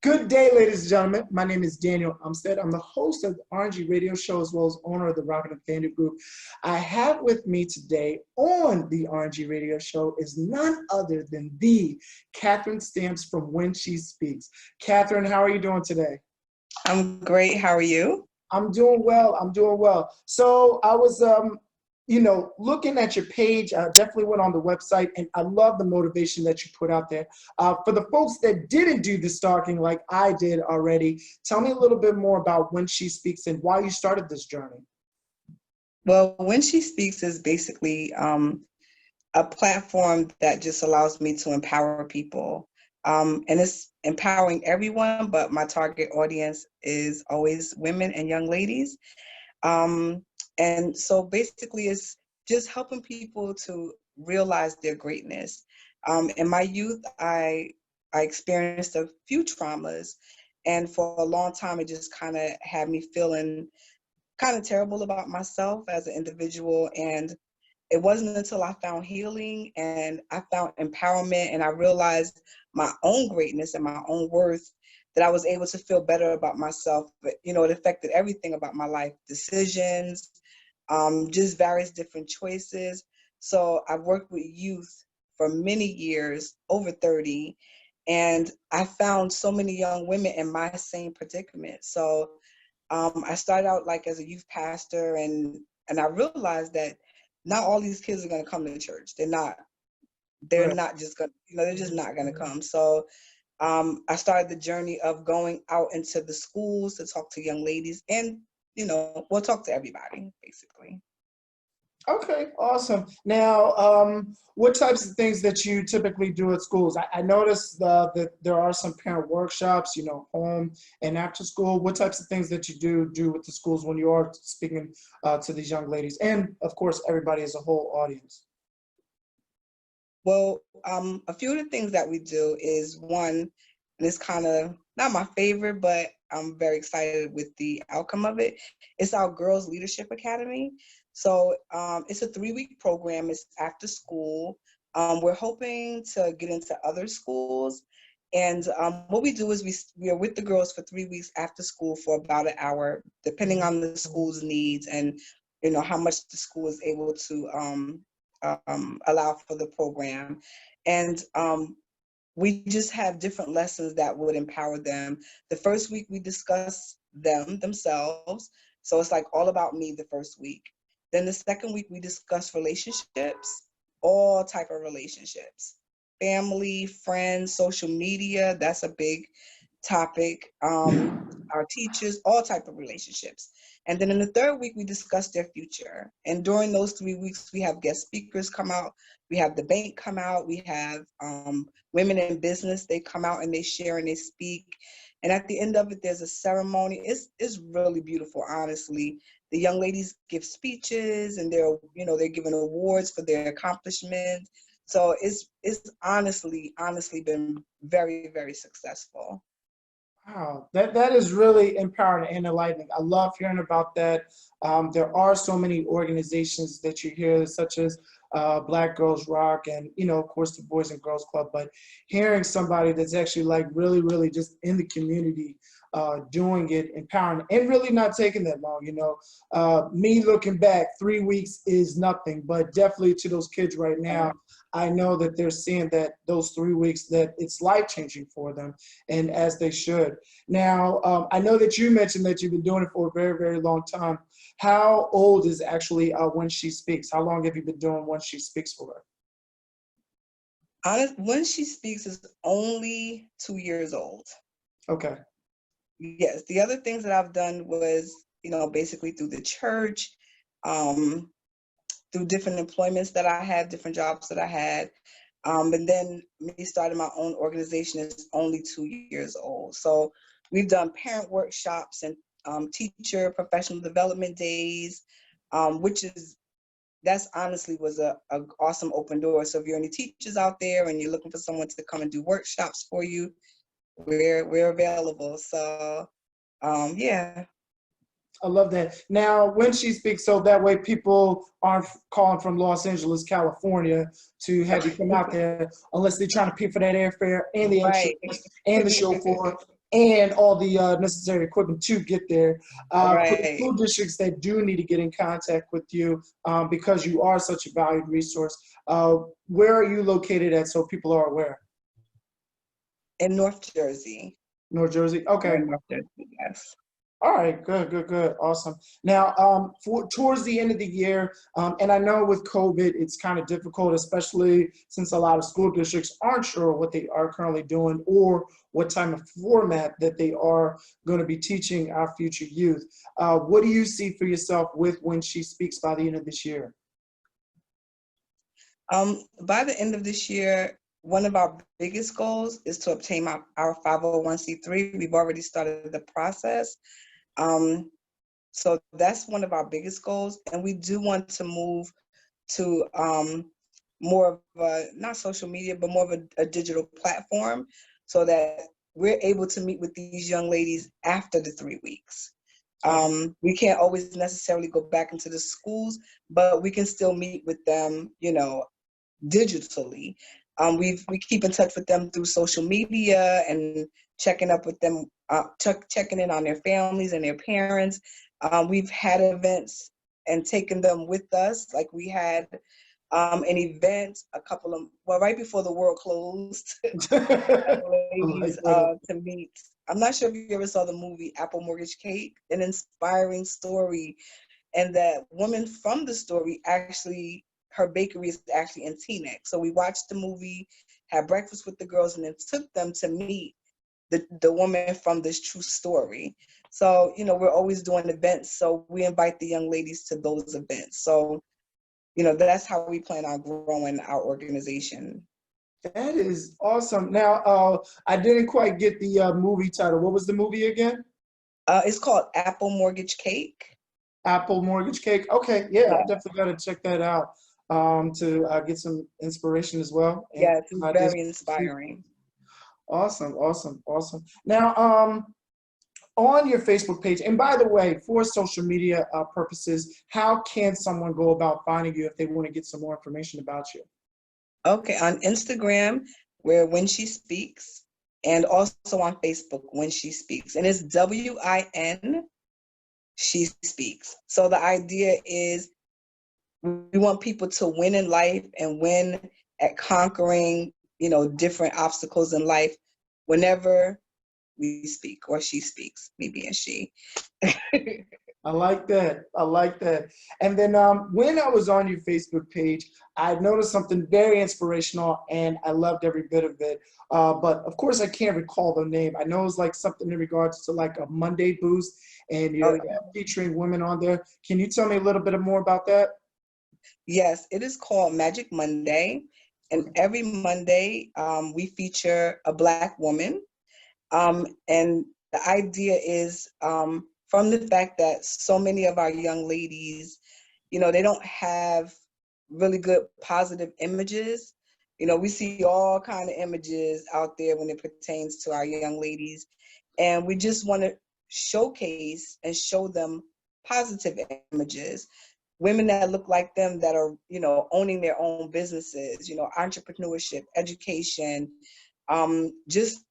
Good day, ladies and gentlemen. My name is Daniel Umstead. I'm the host of the RNG radio show as well as owner of the Robert Nathaniel Group. I have with me today on the RNG radio show is none other than the Catherine Stamps from When She Speaks. Catherine, how are you doing today? I'm great. How are you? I'm doing well. I'm doing well. So I was looking at your page. I definitely went on the website, and I love the motivation that you put out there. For the folks that didn't do the stalking like I did already, tell me a little bit more about When She Speaks and why you started this journey. Well, When She Speaks is basically a platform that just allows me to empower people. And it's empowering everyone, but my target audience is always women and young ladies. And so basically it's just helping people to realize their greatness. In my youth, I experienced a few traumas, and for a long time, it just kind of had me feeling kind of terrible about myself as an individual. And it wasn't until I found healing and I found empowerment and I realized my own greatness and my own worth that I was able to feel better about myself. But, it affected everything about my life, decisions, just various different choices. So I've worked with youth for many years, over 30, and I found so many young women in my same predicament. So I started out like as a youth pastor, and I realized that not all these kids are going to come to church. They're not just going to, they're just not going to come. So I started the journey of going out into the schools to talk to young ladies and, we'll talk to everybody, basically. Okay, awesome. Now, what types of things that you typically do at schools? I noticed that there are some parent workshops, home and after school. What types of things that you do with the schools when you are speaking to these young ladies and, of course, everybody as a whole audience? Well, a few of the things that we do is one, and it's kind of not my favorite, but I'm very excited with the outcome of it. It's our Girls Leadership Academy. So it's a 3-week program. It's after school. We're hoping to get into other schools. And what we do is we are with the girls for 3 weeks after school for about an hour, depending on the school's needs and, how much the school is able to allow for the program. And we just have different lessons that would empower them. The first week we discuss themselves. So it's like all about me the first week. Then the second week we discuss relationships, all type of relationships, family, friends, social media, that's a big topic. Our teachers, all type of relationships. And then in the third week, we discuss their future. And during those 3 weeks, we have guest speakers come out. We have the bank come out. We have women in business. They come out and they share and they speak. And at the end of it, there's a ceremony. It's really beautiful, honestly. The young ladies give speeches and they're given awards for their accomplishments. So it's honestly been very, very successful. Wow, that is really empowering and enlightening. I love hearing about that. There are so many organizations that you hear, such as Black Girls Rock and, of course, the Boys and Girls Club. But hearing somebody that's actually like really, really just in the community doing it, empowering, and really not taking that long, me looking back, 3 weeks is nothing, but definitely to those kids right now, I know that they're seeing that those 3 weeks, that it's life-changing for them, and as they should. Now, I know that you mentioned that you've been doing it for a very, very long time. How old is actually When She Speaks? How long have you been doing When She Speaks for? When She Speaks is only 2 years old. Okay. Yes, the other things that I've done was, basically through the church, through different employments that I had, different jobs that I had. And then me starting my own organization is only 2 years old. So we've done parent workshops and teacher professional development days, that's honestly was a awesome open door. So if you're any teachers out there and you're looking for someone to come and do workshops for you, we're available. So yeah. I love that. Now, When She Speaks, so that way people aren't calling from Los Angeles, California to have you come out there unless they're trying to pay for that airfare and the Right. insurance and the chauffeur and all the necessary equipment to get there. For the Right. school districts that do need to get in contact with you because you are such a valued resource, where are you located at so people are aware? In North Jersey. North Jersey? We're Okay. in North Jersey, yes. All right, good, good, good, awesome. Now, for towards the end of the year, and I know with COVID, it's kind of difficult, especially since a lot of school districts aren't sure what they are currently doing or what type of format that they are going to be teaching our future youth. What do you see for yourself with When She Speaks by the end of this year? By the end of this year, one of our biggest goals is to obtain our 501c3. We've already started the process. So that's one of our biggest goals. And we do want to move to more of a, not social media, but more of a digital platform so that we're able to meet with these young ladies after the 3 weeks. We can't always necessarily go back into the schools, but we can still meet with them, digitally. We keep in touch with them through social media and checking up with them, checking in on their families and their parents. We've had events and taken them with us. Like we had an event right before the world closed, I like ladies that. to meet. I'm not sure if you ever saw the movie Apple Mortgage Cake, an inspiring story. And that woman from the story actually, her bakery is actually in Teaneck. So we watched the movie, had breakfast with the girls, and then took them to meet the woman from this true story. So, we're always doing events. So we invite the young ladies to those events. So, that's how we plan on growing our organization. That is awesome. Now, I didn't quite get the movie title. What was the movie again? It's called Apple Mortgage Cake. Apple Mortgage Cake. Okay, yeah, I Yeah. definitely got to check that out to get some inspiration as well and Yes, it's some ideas. very inspiring. Awesome, awesome, awesome. Now, on your Facebook page, and by the way, for social media purposes, how can someone go about finding you if they want to get some more information about you? Okay, on Instagram, we're When She Speaks, and also on Facebook, When She Speaks. And it's WIN, She Speaks. So the idea is we want people to win in life and win at conquering, different obstacles in life whenever we speak or she speaks, me being she. I like that. I like that. And then when I was on your Facebook page, I noticed something very inspirational and I loved every bit of it. But of course, I can't recall the name. I know it was like something in regards to like a Monday boost and Oh, you're yeah. featuring women on there. Can you tell me a little bit more about that? Yes, it is called Magic Monday. And every Monday, we feature a Black woman. And the idea is from the fact that so many of our young ladies, they don't have really good positive images. We see all kind of images out there when it pertains to our young ladies. And we just want to showcase and show them positive images. Women that look like them that are, owning their own businesses, entrepreneurship, education, just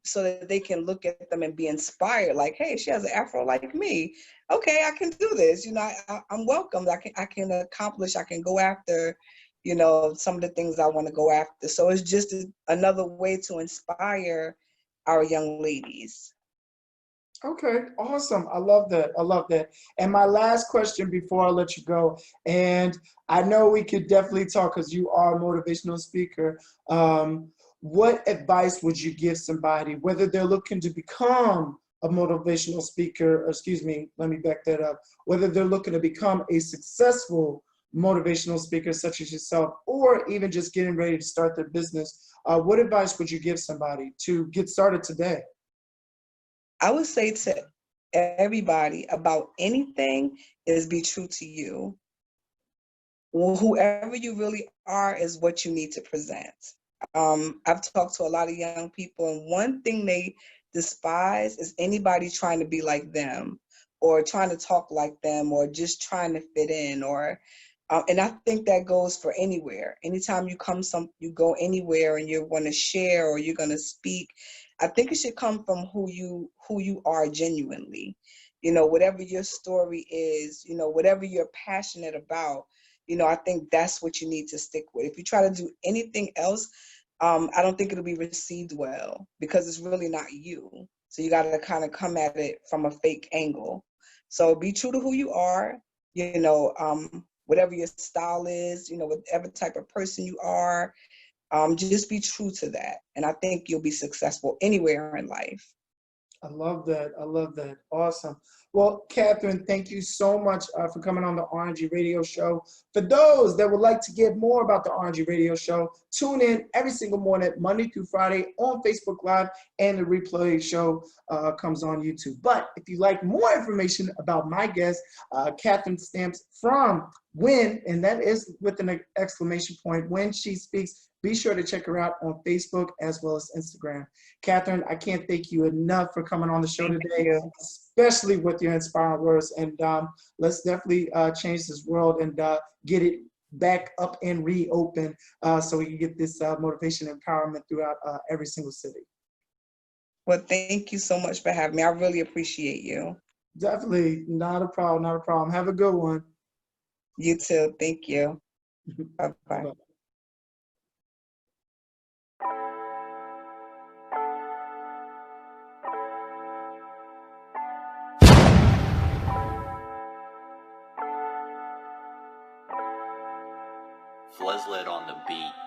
so that they can look at them and be inspired, like, hey, she has an afro like me. Okay, I can do this. I'm welcomed. I can accomplish. I can go after, some of the things I want to go after. So it's just another way to inspire our young ladies. Okay, awesome. I love that. I love that. And my last question before I let you go, and I know we could definitely talk because you are a motivational speaker. What advice would you give somebody, whether they're looking to become a motivational speaker, or excuse me, let me back that up, whether they're looking to become a successful motivational speaker such as yourself, or even just getting ready to start their business, what advice would you give somebody to get started today? I would say to everybody about anything is be true to you. Whoever you really are is what you need to present. I've talked to a lot of young people, and one thing they despise is anybody trying to be like them or trying to talk like them or just trying to fit in or And I think that goes for anywhere. Anytime you go anywhere and you want to share or you're going to speak, I think it should come from who you are genuinely. Whatever your story is, whatever you're passionate about, I think that's what you need to stick with. If you try to do anything else, I don't think it'll be received well because it's really not you. So you got to kind of come at it from a fake angle. So be true to who you are, whatever your style is, whatever type of person you are, just be true to that. And I think you'll be successful anywhere in life. I love that. I love that. Awesome. Well, Catherine, thank you so much for coming on the RNG Radio Show. For those that would like to get more about the RNG Radio Show, tune in every single morning, Monday through Friday on Facebook Live, and the replay show comes on YouTube. But if you'd like more information about my guest, Catherine Stamps from When, and that is with an exclamation point, When She Speaks, be sure to check her out on Facebook as well as Instagram. Catherine, I can't thank you enough for coming on the show today, especially with your inspiring words. And let's definitely change this world and get it back up and reopen so we can get this motivation and empowerment throughout every single city. Well, thank you so much for having me. I really appreciate you. Definitely. Not a problem. Not a problem. Have a good one. You too. Thank you. Bye-bye. Bye-bye. Fleslet on the beat.